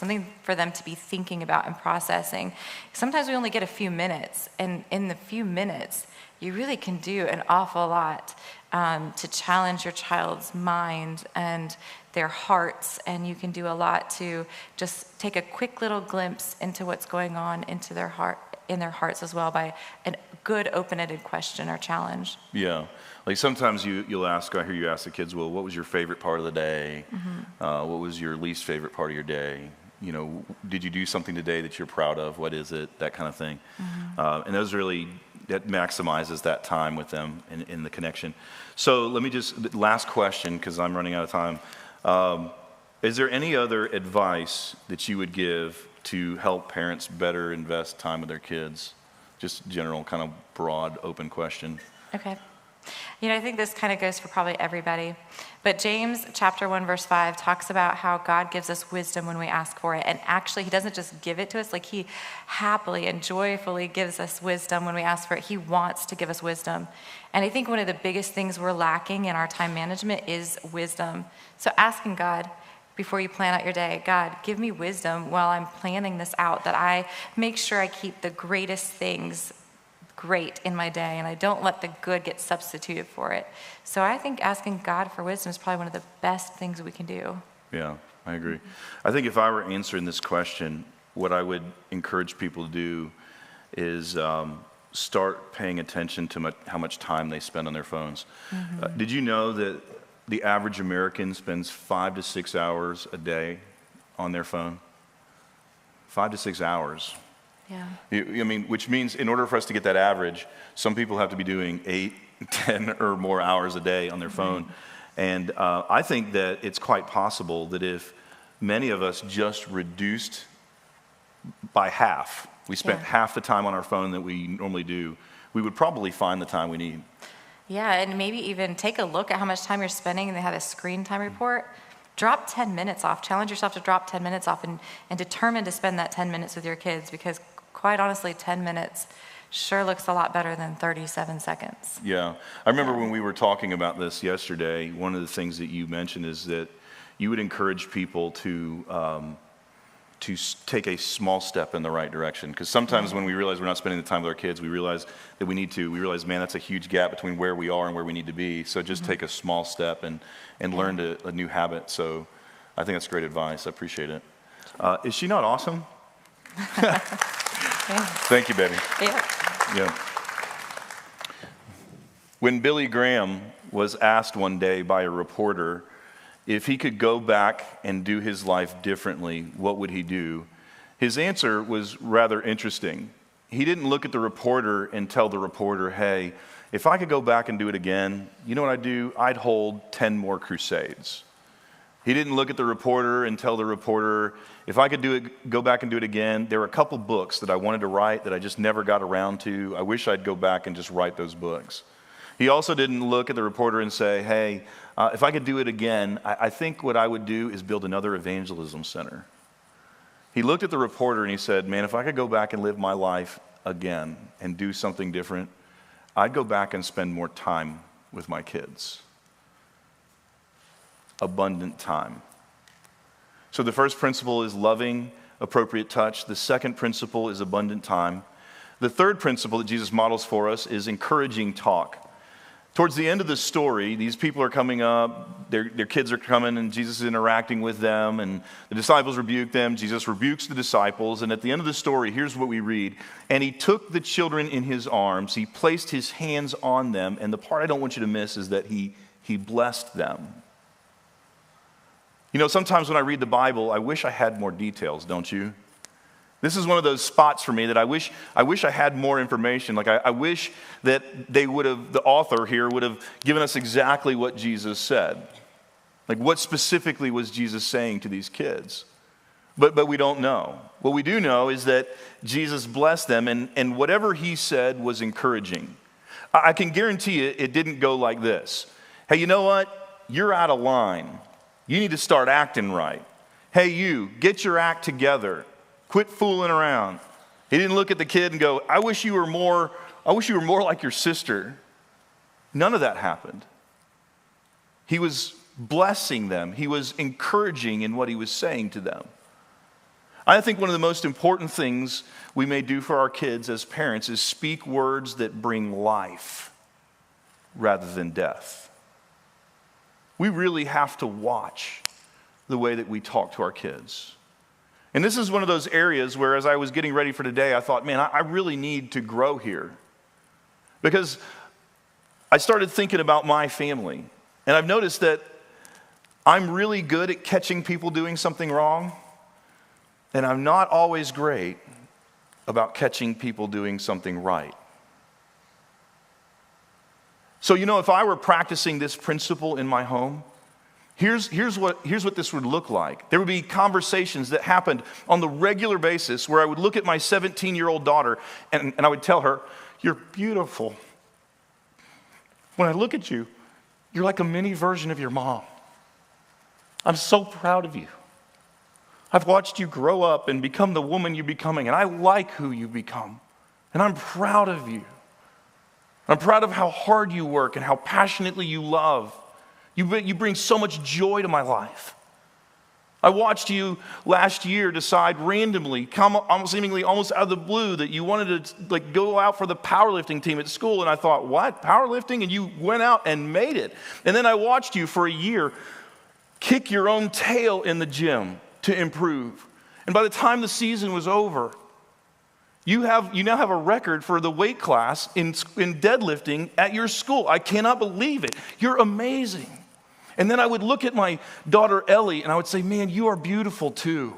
for them to be thinking about and processing. Sometimes we only get a few minutes, and in the few minutes, you really can do an awful lot to challenge your child's mind and their hearts, and you can do a lot to just take a quick little glimpse into what's going on into their hearts as well by a good open-ended question or challenge. Yeah, like sometimes you'll ask, I hear you ask the kids, well, what was your favorite part of the day? What was your least favorite part of your day? Did you do something today that you're proud of? What is it? That kind of thing. And those really, that maximizes that time with them in the connection. So let me last question, because I'm running out of time. Is there any other advice that you would give to help parents better invest time with their kids? Just general, kind of broad, open question. Okay. I think this kind of goes for probably everybody. But James chapter 1, verse 5 talks about how God gives us wisdom when we ask for it. And actually, he doesn't just give it to us, like he happily and joyfully gives us wisdom when we ask for it. He wants to give us wisdom. And I think one of the biggest things we're lacking in our time management is wisdom. So asking God, before you plan out your day, God, give me wisdom while I'm planning this out, that I make sure I keep the greatest things great in my day, and I don't let the good get substituted for it. So I think asking God for wisdom is probably one of the best things we can do. Yeah, I agree. I think if I were answering this question, what I would encourage people to do is start paying attention to how much time they spend on their phones. Did you know that the average American spends 5 to 6 hours a day on their phone? 5 to 6 hours. Yeah. Which means in order for us to get that average, some people have to be doing 8, 10 or more hours a day on their phone. And I think that it's quite possible that if many of us just reduced by half, we spent half the time on our phone that we normally do, we would probably find the time we need. Yeah, and maybe even take a look at how much time you're spending, and they have a screen time report. Drop 10 minutes off. Challenge yourself to drop 10 minutes off and determine to spend that 10 minutes with your kids, because quite honestly, 10 minutes sure looks a lot better than 37 seconds. Yeah. I remember when we were talking about this yesterday, one of the things that you mentioned is that you would encourage people to take a small step in the right direction. Because sometimes when we realize we're not spending the time with our kids, we realize that we need to. We realize, man, that's a huge gap between where we are and where we need to be. So just take a small step and learn a new habit. So I think that's great advice. I appreciate it. Is she not awesome? Thank you, baby. Yeah. Yeah. When Billy Graham was asked one day by a reporter if he could go back and do his life differently, what would he do? His answer was rather interesting. He didn't look at the reporter and tell the reporter, hey, if I could go back and do it again, you know what I'd do? I'd hold 10 more crusades. He didn't look at the reporter and tell the reporter, if I could go back and do it again, there were a couple books that I wanted to write that I just never got around to. I wish I'd go back and just write those books. He also didn't look at the reporter and say, hey, if I could do it again, I think what I would do is build another evangelism center. He looked at the reporter and he said, man, if I could go back and live my life again and do something different, I'd go back and spend more time with my kids. Abundant time. So the first principle is loving, appropriate touch. The second principle is abundant time. The third principle that Jesus models for us is encouraging talk. Towards the end of the story, these people are coming up, their kids are coming, and Jesus is interacting with them, and the disciples rebuke them. Jesus rebukes the disciples, and at the end of the story, here's what we read. And he took the children in his arms, he placed his hands on them, and the part I don't want you to miss is that he blessed them. You know, sometimes when I read the Bible, I wish I had more details, don't you? This is one of those spots for me that I wish I had more information. Like I wish that the author here would have given us exactly what Jesus said. Like what specifically was Jesus saying to these kids? But we don't know. What we do know is that Jesus blessed them, and whatever he said was encouraging. I can guarantee you it didn't go like this. Hey, you know what? You're out of line. You need to start acting right. Hey, you, get your act together. Quit fooling around. He didn't look at the kid and go, I wish you were more like your sister. None of that happened. He was blessing them. He was encouraging in what he was saying to them. I think one of the most important things we may do for our kids as parents is speak words that bring life rather than death. We really have to watch the way that we talk to our kids. And this is one of those areas where, as I was getting ready for today, I thought, man, I really need to grow here. Because I started thinking about my family. And I've noticed that I'm really good at catching people doing something wrong. And I'm not always great about catching people doing something right. So, you know, if I were practicing this principle in my home, Here's what this would look like. There would be conversations that happened on the regular basis where I would look at my 17-year-old daughter and I would tell her, you're beautiful. When I look at you, you're like a mini version of your mom. I'm so proud of you. I've watched you grow up and become the woman you're becoming, and I like who you become. And I'm proud of you. I'm proud of how hard you work and how passionately you love. You bring so much joy to my life. I watched you last year decide randomly, seemingly almost out of the blue, that you wanted to go out for the powerlifting team at school. And I thought, what? Powerlifting? And you went out and made it. And then I watched you for a year kick your own tail in the gym to improve. And by the time the season was over, you now have a record for the weight class in deadlifting at your school. I cannot believe it. You're amazing. And then I would look at my daughter Ellie and I would say, man, you are beautiful too.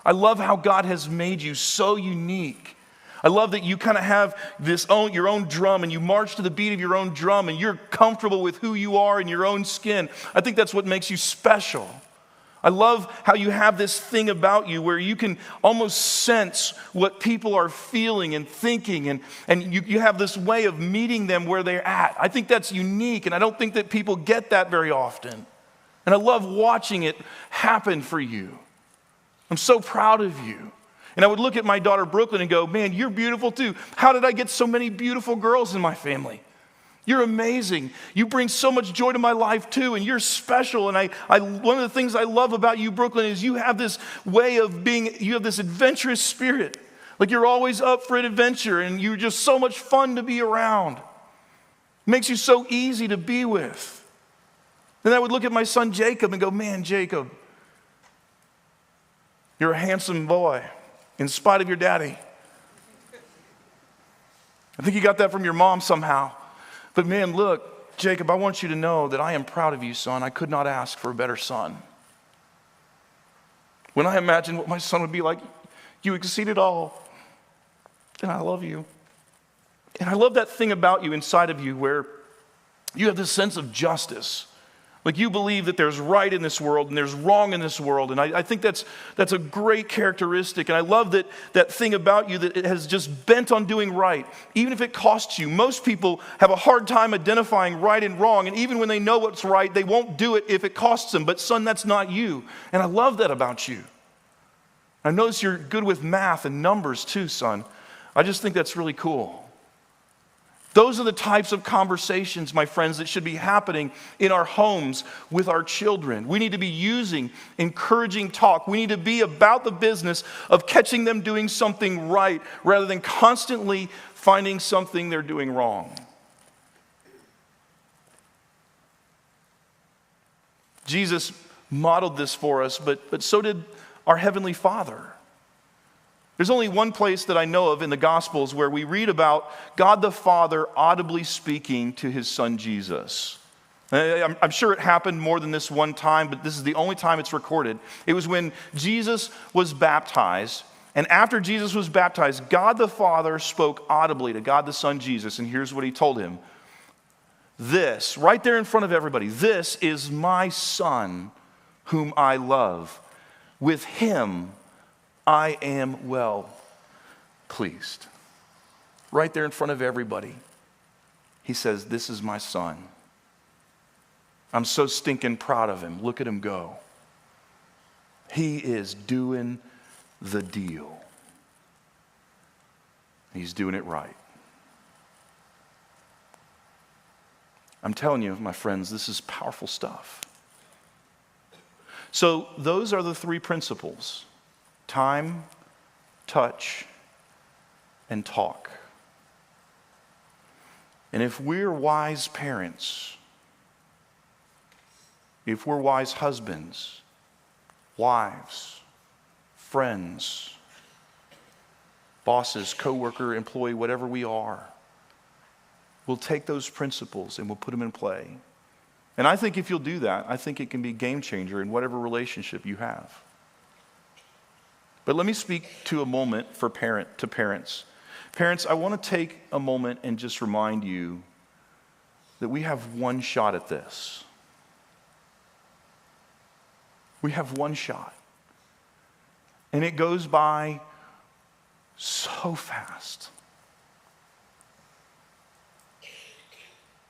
I love how God has made you so unique. I love that you kind of have your own drum and you march to the beat of your own drum and you're comfortable with who you are in your own skin. I think that's what makes you special. I love how you have this thing about you where you can almost sense what people are feeling and thinking, and you have this way of meeting them where they're at. I think that's unique, and I don't think that people get that very often. And I love watching it happen for you. I'm so proud of you. And I would look at my daughter Brooklyn and go, man, you're beautiful too. How did I get so many beautiful girls in my family? You're amazing. You bring so much joy to my life too, and you're special. And one of the things I love about you, Brooklyn, is you have this way of you have this adventurous spirit. Like you're always up for an adventure, and you're just so much fun to be around. It makes you so easy to be with. Then I would look at my son Jacob and go, man, Jacob, you're a handsome boy in spite of your daddy. I think you got that from your mom somehow. But man, look, Jacob, I want you to know that I am proud of you, son. I could not ask for a better son. When I imagine what my son would be like, you exceeded all. And I love you. And I love that thing about you inside of you where you have this sense of justice. Like you believe that there's right in this world and there's wrong in this world. And I think that's a great characteristic. And I love that thing about you that it has just bent on doing right, even if it costs you. Most people have a hard time identifying right and wrong. And even when they know what's right, they won't do it if it costs them. But son, that's not you. And I love that about you. I notice you're good with math and numbers too, son. I just think that's really cool. Those are the types of conversations, my friends, that should be happening in our homes with our children. We need to be using encouraging talk. We need to be about the business of catching them doing something right rather than constantly finding something they're doing wrong. Jesus modeled this for us, but so did our Heavenly Father. There's only one place that I know of in the Gospels where we read about God the Father audibly speaking to his son Jesus. I'm sure it happened more than this one time, but this is the only time it's recorded. It was when Jesus was baptized, and after Jesus was baptized, God the Father spoke audibly to God the Son Jesus, and here's what he told him. This, right there in front of everybody, this is my Son whom I love. With him I am well pleased. Right there in front of everybody, he says, this is my son. I'm so stinking proud of him. Look at him go. He is doing the deal. He's doing it right. I'm telling you, my friends, this is powerful stuff. So those are the three principles. Time, touch, and talk. And if we're wise parents, if we're wise husbands, wives, friends, bosses, coworker, employee, whatever we are, we'll take those principles and we'll put them in play. And I think if you'll do that, I think it can be a game changer in whatever relationship you have. But let me speak to a moment to parents. Parents, I want to take a moment and just remind you that we have one shot at this. We have one shot. And it goes by so fast.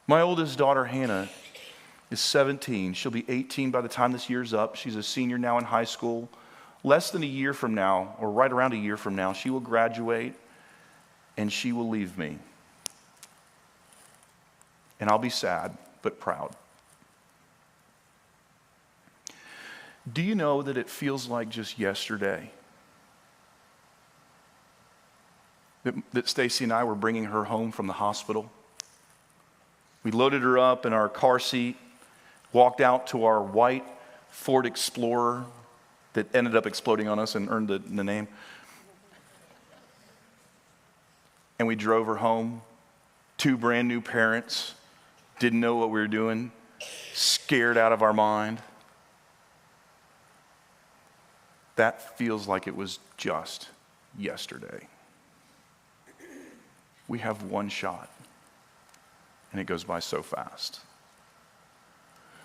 My oldest daughter, Hannah, is 17. She'll be 18 by the time this year's up. She's a senior now in high school. Less than a year from now, or right around a year from now, she will graduate and she will leave me. And I'll be sad, but proud. Do you know that it feels like just yesterday that Stacy and I were bringing her home from the hospital? We loaded her up in our car seat, walked out to our white Ford Explorer that ended up exploding on us and earned the name. And we drove her home. 2 brand new parents, didn't know what we were doing, scared out of our mind. That feels like it was just yesterday. We have one shot, and it goes by so fast.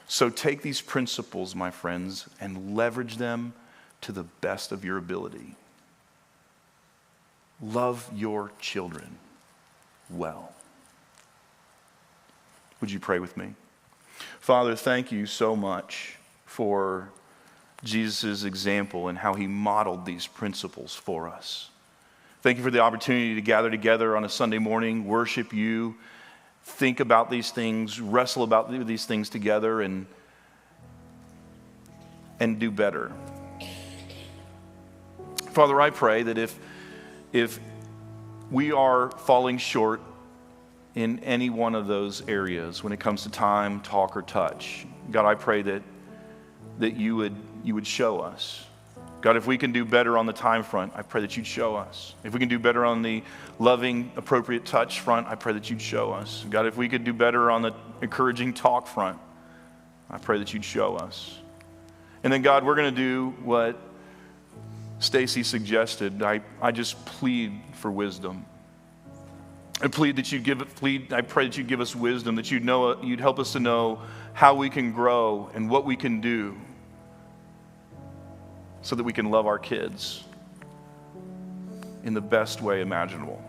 So take these principles, my friends, and leverage them to the best of your ability. Love your children well. Would you pray with me? Father, thank you so much for Jesus' example and how he modeled these principles for us. Thank you for the opportunity to gather together on a Sunday morning, worship you, think about these things, wrestle about these things together, and do better. Father, I pray that if we are falling short in any one of those areas when it comes to time, talk, or touch, God, I pray that you would show us. God, if we can do better on the time front, I pray that you'd show us. If we can do better on the loving, appropriate touch front, I pray that you'd show us. God, if we could do better on the encouraging talk front, I pray that you'd show us. And then, God, we're going to do what Stacy suggested. I just plead for wisdom. I pray that you'd give us wisdom, that you'd help us to know how we can grow and what we can do so that we can love our kids in the best way imaginable,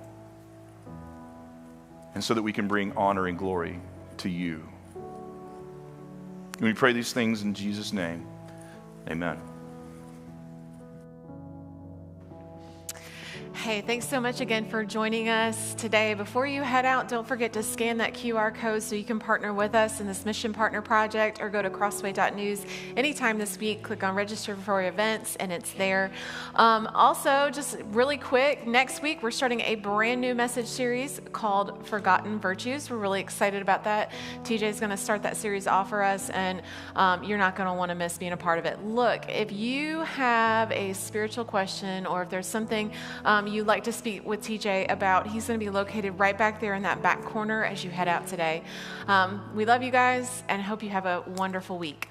and so that we can bring honor and glory to you. And we pray these things in Jesus' name. Amen. Hey, thanks so much again for joining us today. Before you head out, don't forget to scan that QR code so you can partner with us in this Mission Partner Project, or go to crossway.news anytime this week. Click on Register for events, and it's there. Also, just really quick, next week we're starting a brand new message series called Forgotten Virtues. We're really excited about that. TJ is going to start that series off for us, and you're not going to want to miss being a part of it. Look, if you have a spiritual question, or if there's something you'd like to speak with TJ about, he's going to be located right back there in that back corner as you head out today. We love you guys and hope you have a wonderful week.